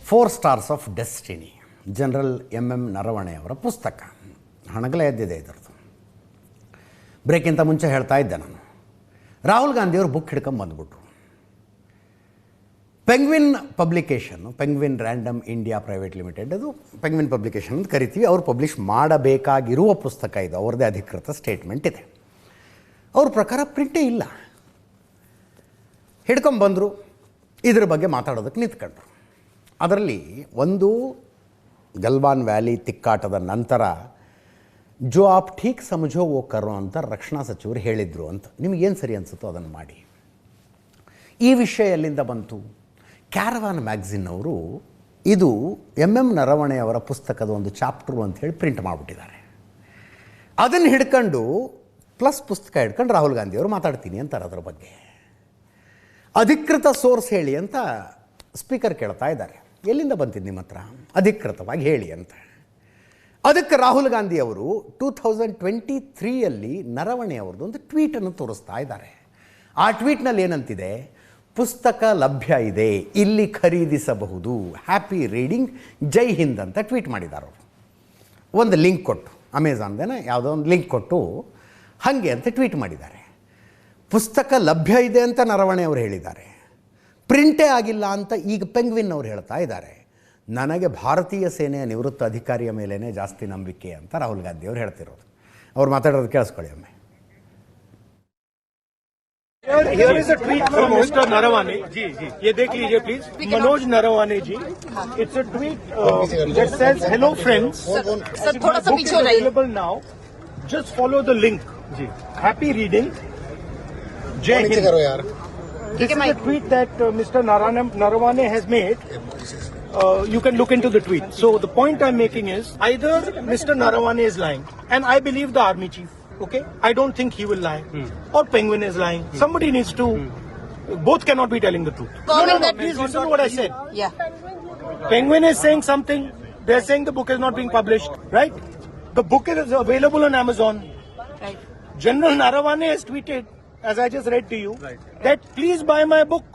4 stars of destiny, general M ನರವಣೆಯವರ ಪುಸ್ತಕ. ಹಣಗಲೇ ಎದ್ದಿದೆ ಇದರದ್ದು. ಬ್ರೇಕಿಂತ ಮುಂಚೆ ಹೇಳ್ತಾ ಇದ್ದೆ ನಾನು, ರಾಹುಲ್ ಗಾಂಧಿಯವರು ಬುಕ್ ಹಿಡ್ಕೊಂಡು ಬಂದ್ಬಿಟ್ರು. Penguin publication, Penguin Random India private limited, ಅದು ಪೆಂಗ್ವಿನ್ ಪಬ್ಲಿಕೇಶನ್ ಅಂತ ಕರಿತೀವಿ. ಅವರು ಪಬ್ಲಿಷ್ ಮಾಡಬೇಕಾಗಿರುವ ಪುಸ್ತಕ ಇದು, ಅವ್ರದ್ದೇ ಅಧಿಕೃತ ಸ್ಟೇಟ್ಮೆಂಟ್ ಇದೆ. ಅವ್ರ ಪ್ರಕಾರ ಪ್ರಿಂಟೇ ಇಲ್ಲ. ಹಿಡ್ಕೊಂಬಂದರು, ಇದ್ರ ಬಗ್ಗೆ ಮಾತಾಡೋದಕ್ಕೆ ನಿಂತ್ಕೊಂಡ್ರು. ಅದರಲ್ಲಿ ಒಂದು ಗಲ್ವಾನ್ ವ್ಯಾಲಿ ತಿಕ್ಕಾಟದ ನಂತರ ಜೋ ಆಪ್ ಠೀಕ್ ಸಮझो ವೋ ಕರೋ ಅಂತ ರಕ್ಷಣಾ ಸಚಿವರು ಹೇಳಿದರು ಅಂತ. ನಿಮಗೇನು ಸರಿ ಅನಿಸುತ್ತೋ ಅದನ್ನು ಮಾಡಿ. ಈ ವಿಷಯ ಎಲ್ಲಿಂದ ಬಂತು? ಕ್ಯಾರವಾನ್ ಮ್ಯಾಗ್ಝಿನ್ ಅವರು ಇದು ನರವಣೆಯವರ ಪುಸ್ತಕದ ಒಂದು ಚಾಪ್ಟರು ಅಂಥೇಳಿ ಪ್ರಿಂಟ್ ಮಾಡಿಬಿಟ್ಟಿದ್ದಾರೆ. ಅದನ್ನು ಹಿಡ್ಕೊಂಡು ಪ್ಲಸ್ ಪುಸ್ತಕ ಹಿಡ್ಕೊಂಡು ರಾಹುಲ್ ಗಾಂಧಿಯವರು ಮಾತಾಡ್ತೀನಿ ಅಂತಾರೆ ಅದರ ಬಗ್ಗೆ. ಅಧಿಕೃತ ಸೋರ್ಸ್ ಹೇಳಿ ಅಂತ ಸ್ಪೀಕರ್ ಕೇಳ್ತಾ ಇದ್ದಾರೆ. ಎಲ್ಲಿಂದ ಬಂತಿದ್ದು ನಿಮ್ಮ ಹತ್ರ? ಅಧಿಕೃತವಾಗಿ ಹೇಳಿ ಅಂತ. ಅದಕ್ಕೆ ರಾಹುಲ್ ಗಾಂಧಿಯವರು 2023ಯಲ್ಲಿ ನರವಣೆಯವ್ರದ್ದು ಒಂದು ಟ್ವೀಟನ್ನು ತೋರಿಸ್ತಾ ಇದ್ದಾರೆ. ಆ ಟ್ವೀಟ್ನಲ್ಲಿ ಏನಂತಿದೆ? ಪುಸ್ತಕ ಲಭ್ಯ ಇದೆ, ಇಲ್ಲಿ ಖರೀದಿಸಬಹುದು, ಹ್ಯಾಪಿ ರೀಡಿಂಗ್, ಜೈ ಹಿಂದ್ ಅಂತ ಟ್ವೀಟ್ ಮಾಡಿದ್ದಾರೆ ಅವರು. ಒಂದು ಲಿಂಕ್ ಕೊಟ್ಟು, ಅಮೆಝಾನ್ದೇನೆ ಯಾವುದೋ ಒಂದು ಲಿಂಕ್ ಕೊಟ್ಟು ಹಾಗೆ ಅಂತ ಟ್ವೀಟ್ ಮಾಡಿದ್ದಾರೆ. ಪುಸ್ತಕ ಲಭ್ಯ ಇದೆ ಅಂತ ನರವಣೆಯವರು ಹೇಳಿದ್ದಾರೆ, ಪ್ರಿಂಟೇ ಆಗಿಲ್ಲ ಅಂತ ಈಗ ಪೆಂಗ್ವಿನ್ ಅವರು ಹೇಳ್ತಾ ಇದ್ದಾರೆ. ನನಗೆ ಭಾರತೀಯ ಸೇನೆಯ ನಿವೃತ್ತ ಅಧಿಕಾರಿಯ ಮೇಲೇ ಜಾಸ್ತಿ ನಂಬಿಕೆ ಅಂತ ರಾಹುಲ್ ಗಾಂಧಿ ಅವರು ಹೇಳ್ತಿರೋದು. ಅವ್ರು ಮಾತಾಡೋದು ಕೇಳಿಸ್ಕೊಳ್ಳಿ ಒಮ್ಮೆ. Here is a tweet from Mr. Naravane. ये देख लीजिए please. Manoj Naravane ji. It's a tweet that says, "Hello friends. Sir थोड़ा सा पीछे हो जाइए. Available now. Just follow the link. Happy reading. Jai Hind." This is a tweet that Mr. Naravane has made. You can look into the tweet. So the point I'm making is either Mr. Naravane is lying, and I believe the army chief. Okay, I don't think he will lie, or Penguin is lying. Somebody needs to. Both cannot be telling the truth. No, please listen to what I said. Yeah. Penguin is saying something. They're saying the book is not being published, right? The book is available on Amazon. Right. General Naravane has tweeted, as I just read to you, that please buy my book.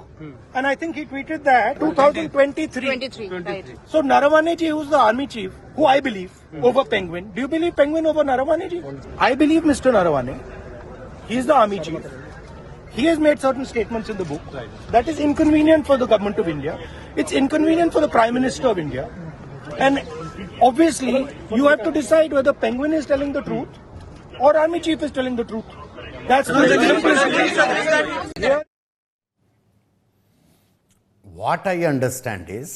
And I think he tweeted that 2023. 23. Right. So Naravane ji, who's the army chief, who I believe over Penguin. Do you believe Penguin over Naravane ji? I believe Mr. Naravane. He is the army chief. He has made certain statements in the book that is inconvenient for the government of India. It's inconvenient for the Prime Minister of India. And obviously, you have to decide whether Penguin is telling the truth or army chief is telling the truth. That's the what I understand is,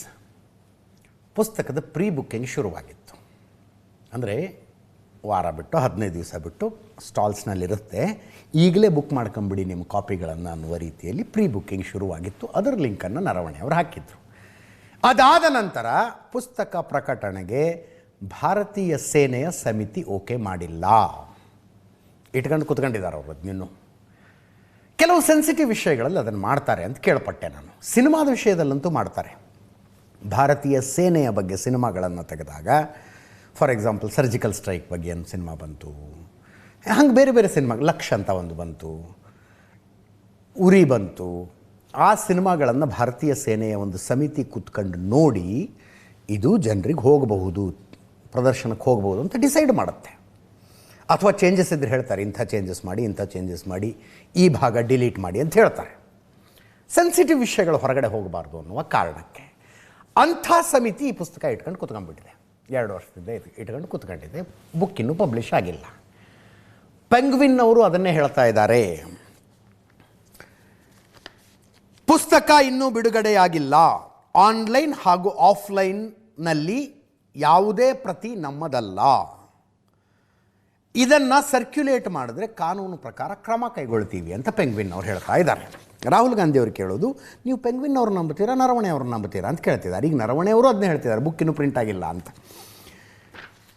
ಪುಸ್ತಕದ pre booking ಶುರುವಾಗಿತ್ತು. ಅಂದರೆ ವಾರ ಬಿಟ್ಟು 15 ದಿವಸ ಬಿಟ್ಟು ಸ್ಟಾಲ್ಸ್ನಲ್ಲಿರುತ್ತೆ, ಈಗಲೇ book ಮಾಡ್ಕೊಂಬಿಡಿ ನಿಮ್ಮ ಕಾಪಿಗಳನ್ನು ಅನ್ನುವ ರೀತಿಯಲ್ಲಿ ಪ್ರೀ ಬುಕ್ಕಿಂಗ್ ಶುರುವಾಗಿತ್ತು. ಅದರ ಲಿಂಕನ್ನು ನರವಣೆ ಅವರು ಹಾಕಿದ್ರು. ಅದಾದ ನಂತರ ಪುಸ್ತಕ ಪ್ರಕಟಣೆಗೆ ಭಾರತೀಯ ಸೇನೆಯ ಸಮಿತಿ ಓಕೆ ಮಾಡಿಲ್ಲ. ಇಟ್ಕೊಂಡು ಕೂತ್ಕೊಂಡಿದ್ದಾರೆ ಅವರು. ಅದನ್ನಿನ್ನು ಕೆಲವು ಸೆನ್ಸಿಟಿವ್ ವಿಷಯಗಳಲ್ಲಿ ಅದನ್ನು ಮಾಡ್ತಾರೆ ಅಂತ ಕೇಳ್ಪಟ್ಟೆ ನಾನು. ಸಿನಿಮಾದ ವಿಷಯದಲ್ಲಂತೂ ಮಾಡ್ತಾರೆ. ಭಾರತೀಯ ಸೇನೆಯ ಬಗ್ಗೆ ಸಿನಿಮಾಗಳನ್ನು ತೆಗೆದಾಗ, ಫಾರ್ ಎಕ್ಸಾಂಪಲ್ ಸರ್ಜಿಕಲ್ ಸ್ಟ್ರೈಕ್ ಬಗ್ಗೆ ಒಂದು ಸಿನಿಮಾ ಬಂತು, ಹಂಗೆ ಬೇರೆ ಬೇರೆ ಸಿನಿಮಾ, ಲಕ್ಷ ಅಂತ ಒಂದು ಬಂತು, ಉರಿ ಬಂತು. ಆ ಸಿನಿಮಾಗಳನ್ನು ಭಾರತೀಯ ಸೇನೆಯ ಒಂದು ಸಮಿತಿ ಕೂತ್ಕೊಂಡು ನೋಡಿ ಇದು ಜನರಿಗೆ ಹೋಗಬಹುದು, ಪ್ರದರ್ಶನಕ್ಕೆ ಹೋಗಬಹುದು ಅಂತ ಡಿಸೈಡ್ ಮಾಡುತ್ತೆ. ಅಥವಾ ಚೇಂಜಸ್ ಇದ್ರೆ ಹೇಳ್ತಾರೆ, ಇಂಥ ಚೇಂಜಸ್ ಮಾಡಿ, ಇಂಥ ಚೇಂಜಸ್ ಮಾಡಿ, ಈ ಭಾಗ ಡಿಲೀಟ್ ಮಾಡಿ ಅಂತ ಹೇಳ್ತಾರೆ. ಸೆನ್ಸಿಟಿವ್ ವಿಷಯಗಳು ಹೊರಗಡೆ ಹೋಗಬಾರ್ದು ಅನ್ನುವ ಕಾರಣಕ್ಕೆ ಅಂಥ ಸಮಿತಿ ಈ ಪುಸ್ತಕ ಇಟ್ಕೊಂಡು ಕೂತ್ಕೊಂಡ್ಬಿಟ್ಟಿದೆ. 2 ವರ್ಷದಿಂದ ಇಟ್ಕೊಂಡು ಕೂತ್ಕೊಂಡಿದೆ. ಬುಕ್ ಇನ್ನೂ ಪಬ್ಲಿಷ್ ಆಗಿಲ್ಲ. ಪೆಂಗ್ವಿನ್ ಅವರು ಅದನ್ನೇ ಹೇಳ್ತಾ ಇದ್ದಾರೆ, ಪುಸ್ತಕ ಇನ್ನೂ ಬಿಡುಗಡೆಯಾಗಿಲ್ಲ, ಆನ್ಲೈನ್ ಹಾಗೂ ಆಫ್ಲೈನ್ನಲ್ಲಿ ಯಾವುದೇ ಪ್ರತಿ ನಮ್ಮದಲ್ಲ, ಇದನ್ನು ಸರ್ಕ್ಯುಲೇಟ್ ಮಾಡಿದ್ರೆ ಕಾನೂನು ಪ್ರಕಾರ ಕ್ರಮ ಕೈಗೊಳ್ತೀವಿ ಅಂತ ಪೆಂಗ್ವಿನ್ ಅವ್ರು ಹೇಳ್ತಾ ಇದ್ದಾರೆ. ರಾಹುಲ್ ಗಾಂಧಿ ಅವರು ಕೇಳೋದು, ನೀವು ಪೆಂಗ್ವಿನ್ ಅವ್ರು ನಂಬುತ್ತೀರಾ, ನರವಣೆ ಅವ್ರು ನಂಬುತ್ತೀರಾ ಅಂತ ಕೇಳ್ತಿದ್ದಾರೆ. ಈಗ ನರವಣೆ ಅವರು ಅದನ್ನೇ ಹೇಳ್ತಿದ್ದಾರೆ, ಬುಕ್ ಇನ್ನೂ ಪ್ರಿಂಟ್ ಆಗಿಲ್ಲ ಅಂತ.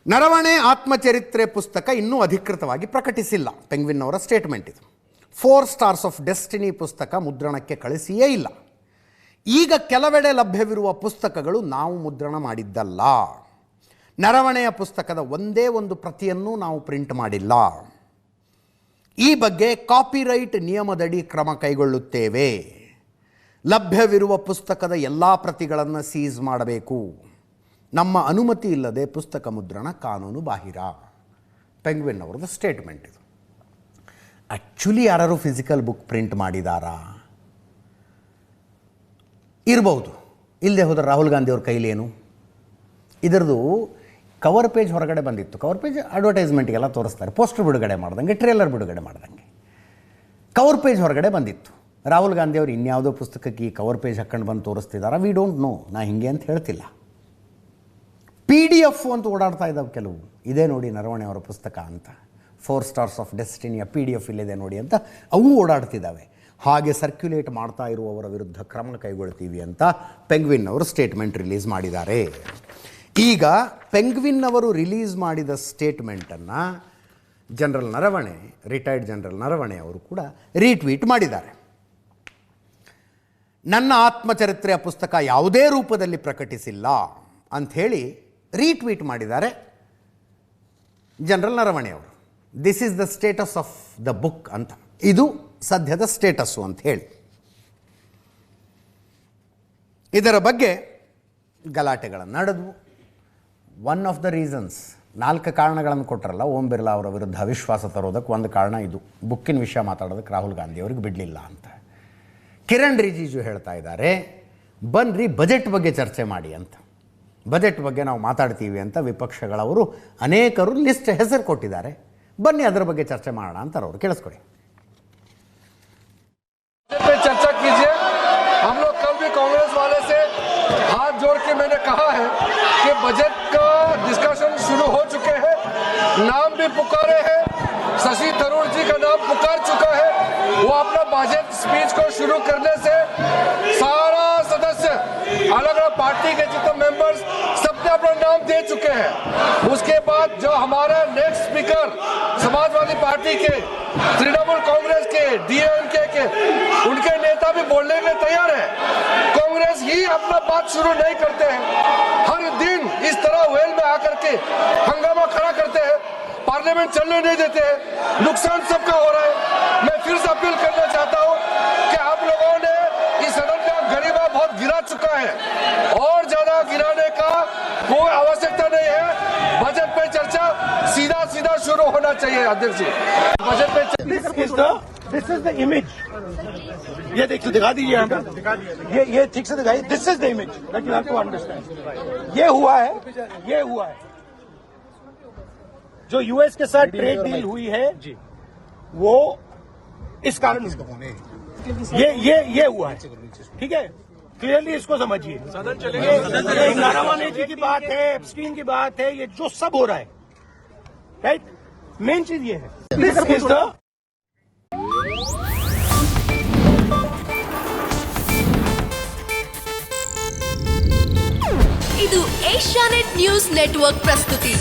ನರವಣೆ ಆತ್ಮಚರಿತ್ರೆ ಪುಸ್ತಕ ಇನ್ನೂ ಅಧಿಕೃತವಾಗಿ ಪ್ರಕಟಿಸಿಲ್ಲ, ಪೆಂಗ್ವಿನ್ ಅವರ ಸ್ಟೇಟ್ಮೆಂಟ್ ಇದು. 4 ಸ್ಟಾರ್ಸ್ ಆಫ್ ಡೆಸ್ಟಿನಿ ಪುಸ್ತಕ ಮುದ್ರಣಕ್ಕೆ ಕಳಿಸಿಯೇ ಇಲ್ಲ. ಈಗ ಕೆಲವೆಡೆ ಲಭ್ಯವಿರುವ ಪುಸ್ತಕಗಳು ನಾವು ಮುದ್ರಣ ಮಾಡಿದ್ದಲ್ಲ. ನರವಣೆಯ ಪುಸ್ತಕದ ಒಂದೇ ಒಂದು ಪ್ರತಿಯನ್ನು ನಾವು ಪ್ರಿಂಟ್ ಮಾಡಿಲ್ಲ. ಈ ಬಗ್ಗೆ ಕಾಪಿರೈಟ್ ನಿಯಮದಡಿ ಕ್ರಮ ಕೈಗೊಳ್ಳುತ್ತೇವೆ. ಲಭ್ಯವಿರುವ ಪುಸ್ತಕದ ಎಲ್ಲ ಪ್ರತಿಗಳನ್ನು ಸೀಸ್ ಮಾಡಬೇಕು. ನಮ್ಮ ಅನುಮತಿ ಇಲ್ಲದೆ ಪುಸ್ತಕ ಮುದ್ರಣ ಕಾನೂನು ಬಾಹಿರ. ಪೆಂಗ್ವಿನ್ ಅವ್ರದ್ದು ಸ್ಟೇಟ್ಮೆಂಟ್ ಇದು. ಆ್ಯಕ್ಚುಲಿ ಯಾರು ಫಿಸಿಕಲ್ ಬುಕ್ ಪ್ರಿಂಟ್ ಮಾಡಿದಾರಾ? ಇರ್ಬೋದು. ಇಲ್ಲದೆ ಹೋದರೆ ರಾಹುಲ್ ಗಾಂಧಿ ಅವ್ರ ಕೈಲೇನು? ಇದರದು ಕವರ್ ಪೇಜ್ ಹೊರಗಡೆ ಬಂದಿತ್ತು. ಕವರ್ ಪೇಜ್ ಅಡ್ವರ್ಟೈಸ್ಮೆಂಟ್ಗೆಲ್ಲ ತೋರಿಸ್ತಾರೆ, ಪೋಸ್ಟರ್ ಬಿಡುಗಡೆ ಮಾಡ್ದಂಗೆ, ಟ್ರೇಲರ್ ಬಿಡುಗಡೆ ಮಾಡ್ದಂಗೆ. ಕವರ್ ಪೇಜ್ ಹೊರಗಡೆ ಬಂದಿತ್ತು. ರಾಹುಲ್ ಗಾಂಧಿ ಅವರು ಇನ್ಯಾವುದೋ ಪುಸ್ತಕಕ್ಕೆ ಈ ಕವರ್ ಪೇಜ್ ಹಾಕ್ಕೊಂಡು ಬಂದು ತೋರಿಸ್ತಿದ್ದಾರೆ. ವಿ ಡೋಂಟ್ ನೋ, ನಾ ಹಿಂಗೆ ಅಂತ ಹೇಳ್ತಿಲ್ಲ. PDF ಅಂತ ಓಡಾಡ್ತಾ ಇದ್ದಾವೆ ಕೆಲವು. ಇದೇ ನೋಡಿ ನರವಣೆ ಅವರ ಪುಸ್ತಕ ಅಂತ, 4 Stars of Destinyಯ PDF ಇಲ್ಲಿದೆ ನೋಡಿ ಅಂತ ಅವು ಓಡಾಡ್ತಿದ್ದಾವೆ. ಹಾಗೆ ಸರ್ಕ್ಯುಲೇಟ್ ಮಾಡ್ತಾ ಇರುವವರ ವಿರುದ್ಧ ಕ್ರಮ ಕೈಗೊಳ್ತೀವಿ ಅಂತ ಪೆಂಗ್ವಿನ್ ಅವರು ಸ್ಟೇಟ್ಮೆಂಟ್ ರಿಲೀಸ್ ಮಾಡಿದ್ದಾರೆ. ಈಗ ಪೆಂಗ್ವಿನ್ ಅವರು ರಿಲೀಸ್ ಮಾಡಿದ ಸ್ಟೇಟ್ಮೆಂಟನ್ನು general Naravane, retired general Naravane ಅವರು ಕೂಡ ರೀಟ್ವೀಟ್ ಮಾಡಿದ್ದಾರೆ. ನನ್ನ ಆತ್ಮಚರಿತ್ರೆಯ ಪುಸ್ತಕ ಯಾವುದೇ ರೂಪದಲ್ಲಿ ಪ್ರಕಟಿಸಿಲ್ಲ ಅಂಥೇಳಿ ರೀಟ್ವೀಟ್ ಮಾಡಿದ್ದಾರೆ ಜನರಲ್ ನರವಣೆ ಅವರು. This is the status of the book ಅಂತ. ಇದು ಸದ್ಯದ ಸ್ಟೇಟಸ್ಸು ಅಂತ ಹೇಳಿ ಇದರ ಬಗ್ಗೆ ಗಲಾಟೆಗಳನ್ನು ನಡೆದವು. ಒನ್ ಆಫ್ ದ ರೀಸನ್ಸ್, 4 ಕಾರಣಗಳನ್ನು ಕೊಟ್ಟರಲ್ಲ ಓಂ ಬಿರ್ಲಾ ಅವರ ವಿರುದ್ಧ ಅವಿಶ್ವಾಸ ತರೋದಕ್ಕೆ ಒಂದು ಕಾರಣ ಇದು, ಬುಕ್ಕಿನ ವಿಷಯ ಮಾತಾಡೋದಕ್ಕೆ ರಾಹುಲ್ ಗಾಂಧಿ ಅವ್ರಿಗೆ ಬಿಡಲಿಲ್ಲ ಅಂತ. ಕಿರಣ್ ರಿಜಿಜು ಹೇಳ್ತಾ ಇದ್ದಾರೆ, ಬನ್ನಿರಿ ಬಜೆಟ್ ಬಗ್ಗೆ ಚರ್ಚೆ ಮಾಡಿ ಅಂತ. ಬಜೆಟ್ ಬಗ್ಗೆ ನಾವು ಮಾತಾಡ್ತೀವಿ ಅಂತ ವಿಪಕ್ಷಗಳವರು ಅನೇಕರು ಲಿಸ್ಟ್ ಹೆಸರು ಕೊಟ್ಟಿದ್ದಾರೆ. ಬನ್ನಿ ಅದರ ಬಗ್ಗೆ ಚರ್ಚೆ ಮಾಡೋಣ ಅಂತಾರೆ ಅವರು. ಕೇಳಿಸ್ಕೊಡಿ. पे चर्चा कीजिए. हम लोग कल भी कांग्रेस वाले से हाथ जोड़ के मैंने कहा है कि बजट का डिस्कशन शुरू हो चुके हैं, नाम भी पुकारे हैं, शशि थरूर जी का नाम पुकार चुका है. वो अपना बजट स्पीच को शुरू करने से सारा सदस्य, अलग अलग पार्टी के जितने मेंबर्स, सबने अपना नाम दे चुके हैं. उसके बाद जो हमारा नेक्स्ट स्पीकर समाजवादी पार्टी के, तृणमूल कांग्रेस के, DMK के, उनके नेता भी बोलने के लिए तैयार है. कांग्रेस ही अपना बात शुरू नहीं करते हैं. हर दिन इस तरह वेल में आकर के हंगामा खड़ा करते हैं, पार्लियामेंट चलने नहीं देते हैं. नुकसान सबका हो रहा है. मैं फिर से अपील करना चाहता हूं कि आप लोगों ने इस सदन का गरिमा बहुत गिरा चुका है, और ज्यादा गिराने का कोई आवश्यकता नहीं है. बजट पे चर्चा सीधा सीधा शुरू होना चाहिए. अध्यक्ष जी, बजट पे This is the image. ये देखिए, दिखा दीजिए यहाँ पे. ये ठीक से दिखाइए. This is the image that you have to understand. ये हुआ है. जो US के साथ ट्रेड डील हुई है वो इस कारण ये हुआ है. ठीक है, क्लियरली इसको समझिए. ये नारावाने जी की बात है, एप्स्टीन की बात है, ये जो सब हो रहा है, राइट. मेन चीज ये है. This is the ಇದು ಏಷ್ಯಾನೆಟ್ ನ್ಯೂಸ್ ನೆಟ್ವರ್ಕ್ ಪ್ರಸ್ತುತಿ.